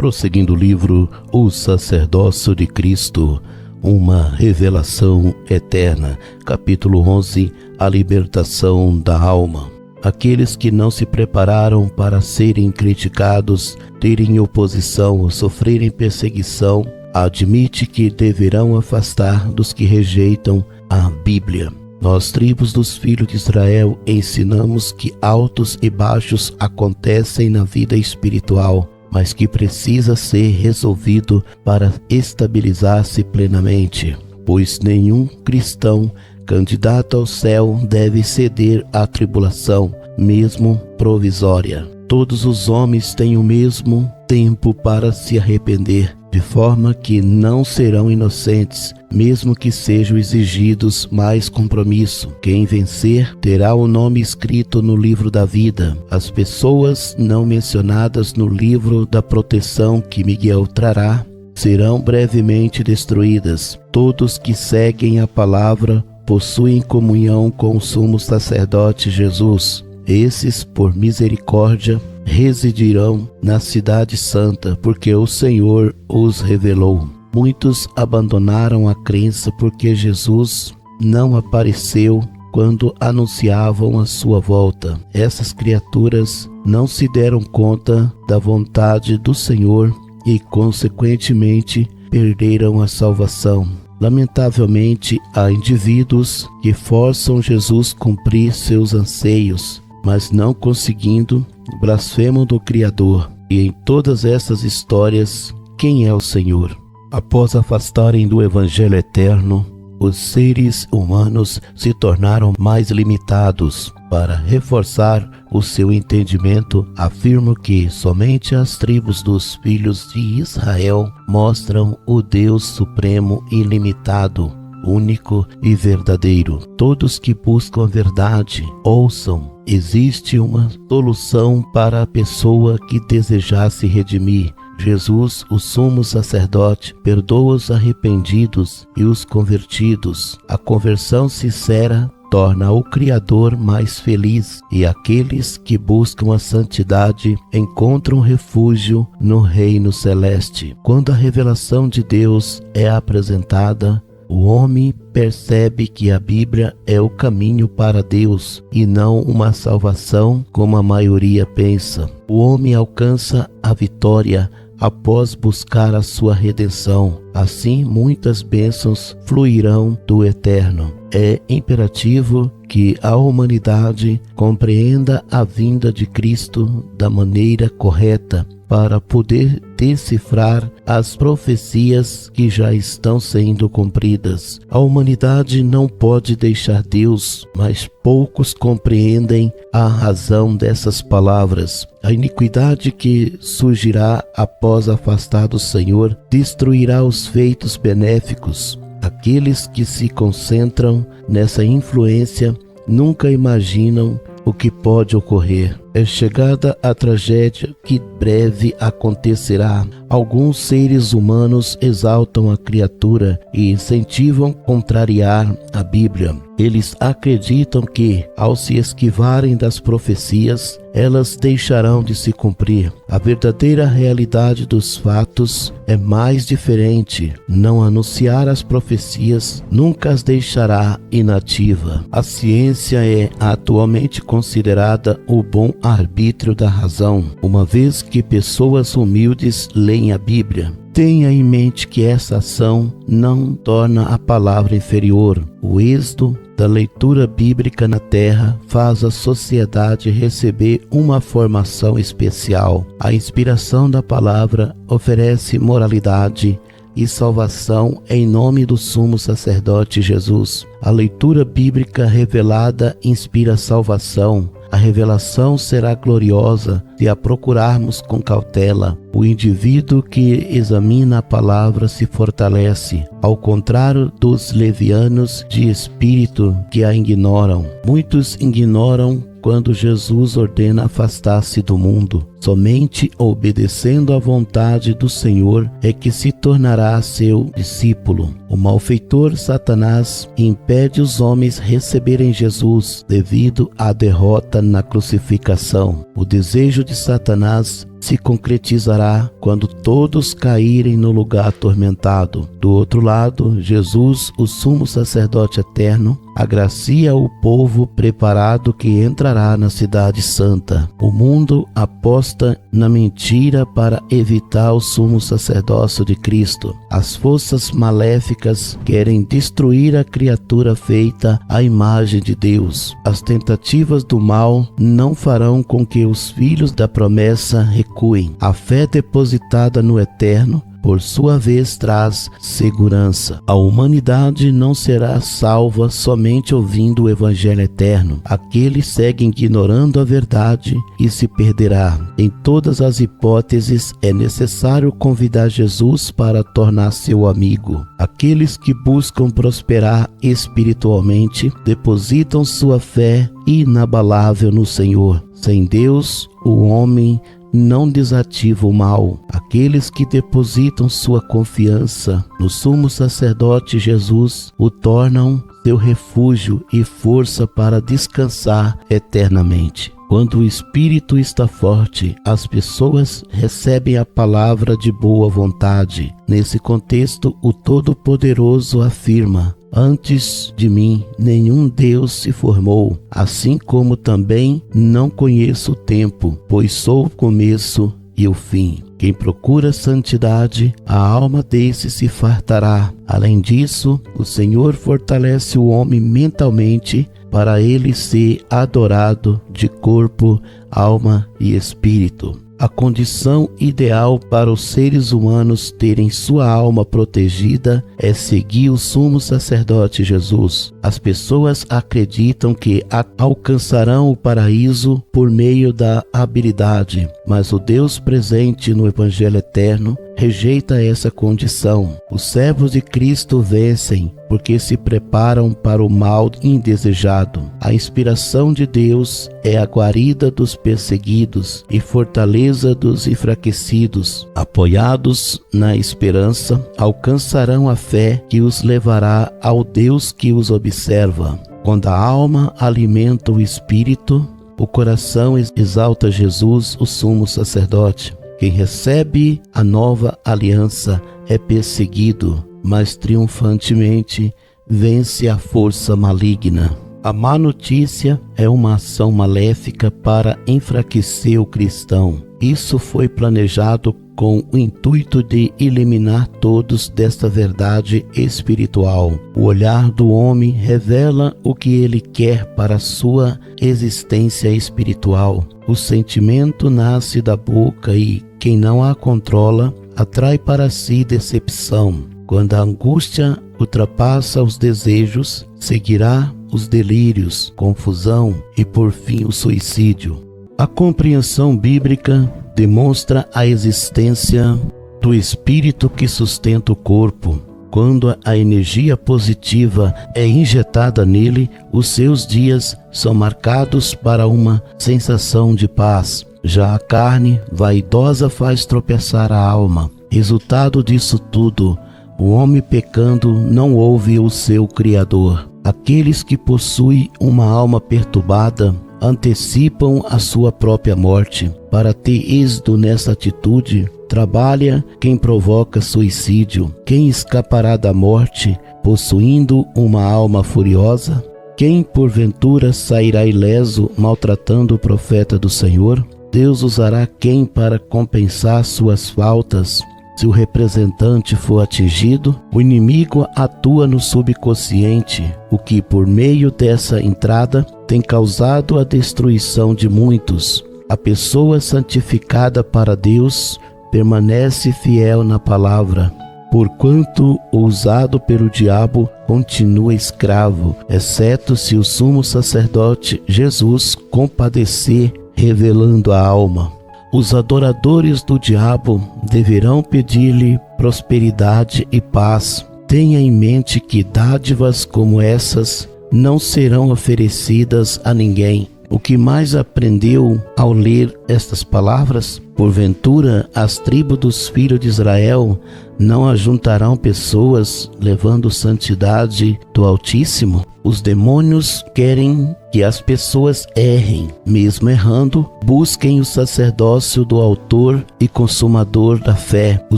Prosseguindo o livro O Sacerdócio de Cristo, uma revelação eterna, capítulo 11, a libertação da alma. Aqueles que não se prepararam para serem criticados, terem oposição ou sofrerem perseguição, admite que deverão afastar dos que rejeitam a Bíblia. Nós, tribos dos filhos de Israel, ensinamos que altos e baixos acontecem na vida espiritual, mas que precisa ser resolvido para estabilizar-se plenamente, pois nenhum cristão candidato ao céu deve ceder à tribulação, mesmo provisória. Todos os homens têm o mesmo tempo para se arrepender, de forma que não serão inocentes, mesmo que sejam exigidos mais compromisso. Quem vencer terá o nome escrito no livro da vida. As pessoas não mencionadas no livro da proteção que Miguel trará serão brevemente destruídas. Todos que seguem a palavra possuem comunhão com o sumo sacerdote Jesus. Esses, por misericórdia, residirão na cidade santa, porque o Senhor os revelou. Muitos abandonaram a crença porque Jesus não apareceu quando anunciavam a sua volta. Essas criaturas não se deram conta da vontade do Senhor e, consequentemente, perderam a salvação. Lamentavelmente, há indivíduos que forçam Jesus a cumprir seus anseios, mas não conseguindo, blasfemam do Criador. E em todas essas histórias, quem é o Senhor? Após afastarem do Evangelho eterno, os seres humanos se tornaram mais limitados. Para reforçar o seu entendimento, afirmo que somente as tribos dos filhos de Israel mostram o Deus supremo e ilimitado, único e verdadeiro. Todos que buscam a verdade, ouçam. Existe uma solução para a pessoa que desejar se redimir. Jesus, o sumo sacerdote, perdoa os arrependidos e os convertidos. A conversão sincera torna o Criador mais feliz, e aqueles que buscam a santidade encontram refúgio no reino celeste. Quando a revelação de Deus é apresentada, o homem percebe que a Bíblia é o caminho para Deus e não uma salvação como a maioria pensa. O homem alcança a vitória após buscar a sua redenção. Assim, muitas bênçãos fluirão do Eterno. É imperativo que a humanidade compreenda a vinda de Cristo da maneira correta para poder decifrar as profecias que já estão sendo cumpridas. A humanidade não pode deixar Deus, mas poucos compreendem a razão dessas palavras. A iniquidade que surgirá após afastar do Senhor destruirá os feitos benéficos. Aqueles que se concentram nessa influência nunca imaginam o que pode ocorrer. É chegada a tragédia que breve acontecerá. Alguns seres humanos exaltam a criatura e incentivam contrariar a Bíblia. Eles acreditam que, ao se esquivarem das profecias, elas deixarão de se cumprir. A verdadeira realidade dos fatos é mais diferente. Não anunciar as profecias nunca as deixará inativa. A ciência é atualmente considerada o bom arbítrio da razão, uma vez que pessoas humildes leem a Bíblia. Tenha em mente que essa ação não torna a palavra inferior. O êxito da leitura bíblica na terra faz a sociedade receber uma formação especial. A inspiração da palavra oferece moralidade e salvação em nome do sumo sacerdote Jesus. A leitura bíblica revelada inspira salvação. A revelação será gloriosa se a procurarmos com cautela. O indivíduo que examina a palavra se fortalece, ao contrário dos levianos de espírito que a ignoram. Muitos ignoram quando Jesus ordena afastar-se do mundo. Somente obedecendo à vontade do Senhor é que se tornará seu discípulo. O malfeitor Satanás impede os homens receberem Jesus devido à derrota na crucificação. O desejo de Satanás se concretizará quando todos caírem no lugar atormentado. Do outro lado, Jesus, o sumo sacerdote eterno, agracia o povo preparado que entrará na cidade santa. O mundo aposta na mentira para evitar o sumo sacerdócio de Cristo. As forças maléficas querem destruir a criatura feita à imagem de Deus. As tentativas do mal não farão com que os filhos da promessa recuem. A fé depositada no Eterno, por sua vez, traz segurança. A humanidade não será salva somente ouvindo o Evangelho eterno. Aquele segue ignorando a verdade e se perderá. Em todas as hipóteses, é necessário convidar Jesus para tornar seu amigo. Aqueles que buscam prosperar espiritualmente depositam sua fé inabalável no Senhor. Sem Deus, o homem não desativa o mal. Aqueles que depositam sua confiança no sumo sacerdote Jesus o tornam seu refúgio e força para descansar eternamente. Quando o espírito está forte, as pessoas recebem a palavra de boa vontade. Nesse contexto, o Todo-Poderoso afirma: antes de mim, nenhum Deus se formou, assim como também não conheço o tempo, pois sou o começo e o fim. Quem procura santidade, a alma desse se fartará. Além disso, o Senhor fortalece o homem mentalmente para ele ser adorado de corpo, alma e espírito. A condição ideal para os seres humanos terem sua alma protegida é seguir o sumo sacerdote Jesus. As pessoas acreditam que alcançarão o paraíso por meio da habilidade, mas o Deus presente no Evangelho eterno rejeita essa condição. Os servos de Cristo vencem porque se preparam para o mal indesejado. A inspiração de Deus é a guarida dos perseguidos e fortaleza dos enfraquecidos. Apoiados na esperança, alcançarão a fé que os levará ao Deus que os observa. Quando a alma alimenta o espírito, o coração exalta Jesus, o sumo sacerdote. Quem recebe a nova aliança é perseguido, mas triunfantemente vence a força maligna. A má notícia é uma ação maléfica para enfraquecer o cristão. Isso foi planejado com o intuito de eliminar todos desta verdade espiritual. O olhar do homem revela o que ele quer para sua existência espiritual. O sentimento nasce da boca e quem não a controla atrai para si decepção. Quando a angústia ultrapassa os desejos, seguirá os delírios, confusão e por fim o suicídio. A compreensão bíblica demonstra a existência do espírito que sustenta o corpo. Quando a energia positiva é injetada nele, os seus dias são marcados para uma sensação de paz. Já a carne vaidosa faz tropeçar a alma. Resultado disso tudo, o homem pecando não ouve o seu Criador. Aqueles que possuem uma alma perturbada antecipam a sua própria morte. Para ter êxito nessa atitude, trabalha quem provoca suicídio. Quem escapará da morte possuindo uma alma furiosa? Quem porventura sairá ileso maltratando o profeta do Senhor? Deus usará quem para compensar suas faltas? Se o representante for atingido, o inimigo atua no subconsciente, o que por meio dessa entrada tem causado a destruição de muitos. A pessoa santificada para Deus permanece fiel na palavra, porquanto o usado pelo diabo continua escravo, exceto se o sumo sacerdote Jesus compadecer, revelando a alma. Os adoradores do diabo deverão pedir-lhe prosperidade e paz. Tenha em mente que dádivas como essas não serão oferecidas a ninguém. O que mais aprendeu ao ler estas palavras? Porventura, as tribos dos filhos de Israel não ajuntarão pessoas levando santidade do Altíssimo? Os demônios querem que as pessoas errem. Mesmo errando, busquem o sacerdócio do autor e consumador da fé, o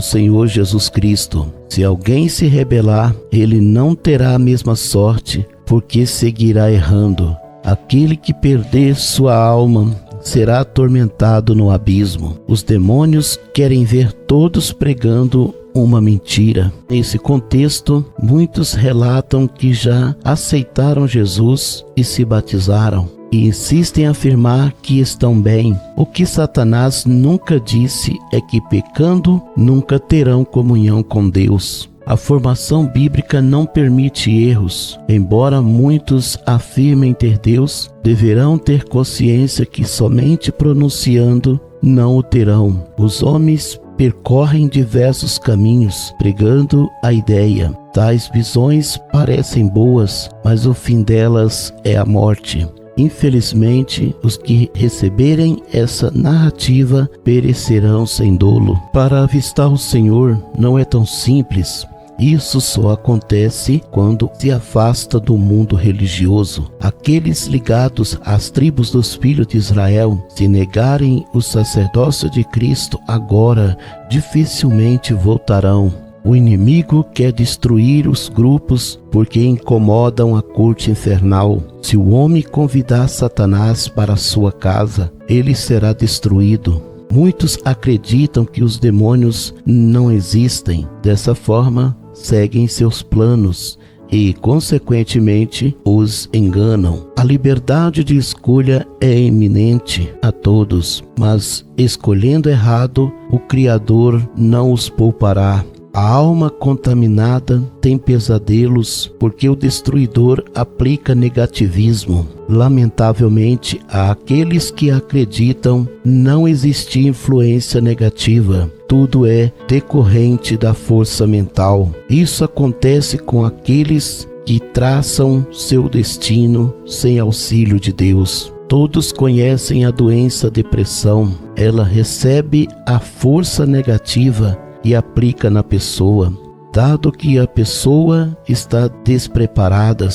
Senhor Jesus Cristo. Se alguém se rebelar, ele não terá a mesma sorte, porque seguirá errando. Aquele que perder sua alma será atormentado no abismo. Os demônios querem ver todos pregando uma mentira. Nesse contexto, muitos relatam que já aceitaram Jesus e se batizaram, e insistem em afirmar que estão bem. O que Satanás nunca disse é que pecando nunca terão comunhão com Deus. A formação bíblica não permite erros. Embora muitos afirmem ter Deus, deverão ter consciência que somente pronunciando não o terão. Os homens percorrem diversos caminhos, pregando a ideia. Tais visões parecem boas, mas o fim delas é a morte. Infelizmente, os que receberem essa narrativa perecerão sem dolo. Para avistar o Senhor não é tão simples. Isso só acontece quando se afasta do mundo religioso. Aqueles ligados às tribos dos filhos de Israel, se negarem o sacerdócio de Cristo agora, dificilmente voltarão. O inimigo quer destruir os grupos porque incomodam a corte infernal. Se o homem convidar Satanás para sua casa, ele será destruído. Muitos acreditam que os demônios não existem. Dessa forma, seguem seus planos e, consequentemente, os enganam. A liberdade de escolha é iminente a todos, mas escolhendo errado, o Criador não os poupará. A alma contaminada tem pesadelos porque o destruidor aplica negativismo. Lamentavelmente, àqueles que acreditam não existe influência negativa. Tudo é decorrente da força mental. Isso acontece com aqueles que traçam seu destino sem auxílio de Deus. Todos conhecem a doença depressão. Ela recebe a força negativa e aplica na pessoa. Dado que a pessoa está despreparada,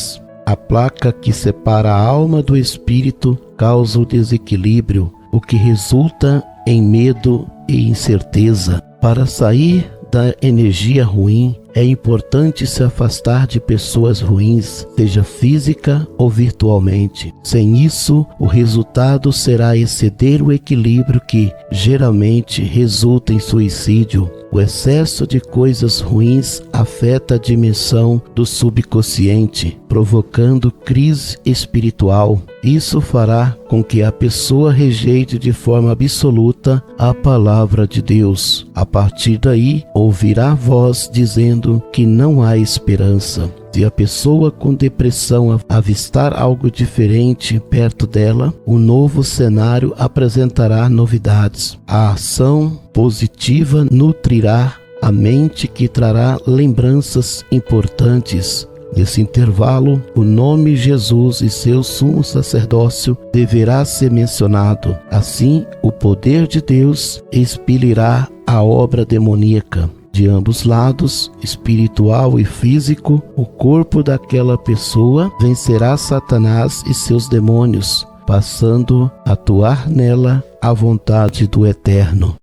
a placa que separa a alma do espírito causa o desequilíbrio, o que resulta em medo e incerteza. Para sair da energia ruim, é importante se afastar de pessoas ruins, seja física ou virtualmente. Sem isso, o resultado será exceder o equilíbrio que geralmente resulta em suicídio. O excesso de coisas ruins afeta a dimensão do subconsciente, provocando crise espiritual. Isso fará com que a pessoa rejeite de forma absoluta a palavra de Deus. A partir daí, ouvirá voz dizendo que não há esperança. Se a pessoa com depressão avistar algo diferente perto dela, o novo cenário apresentará novidades. A ação positiva nutrirá a mente, que trará lembranças importantes. Nesse intervalo, o nome Jesus e seu sumo sacerdócio deverá ser mencionado. Assim, o poder de Deus expelirá a obra demoníaca. De ambos lados, espiritual e físico, o corpo daquela pessoa vencerá Satanás e seus demônios, passando a atuar nela a vontade do Eterno.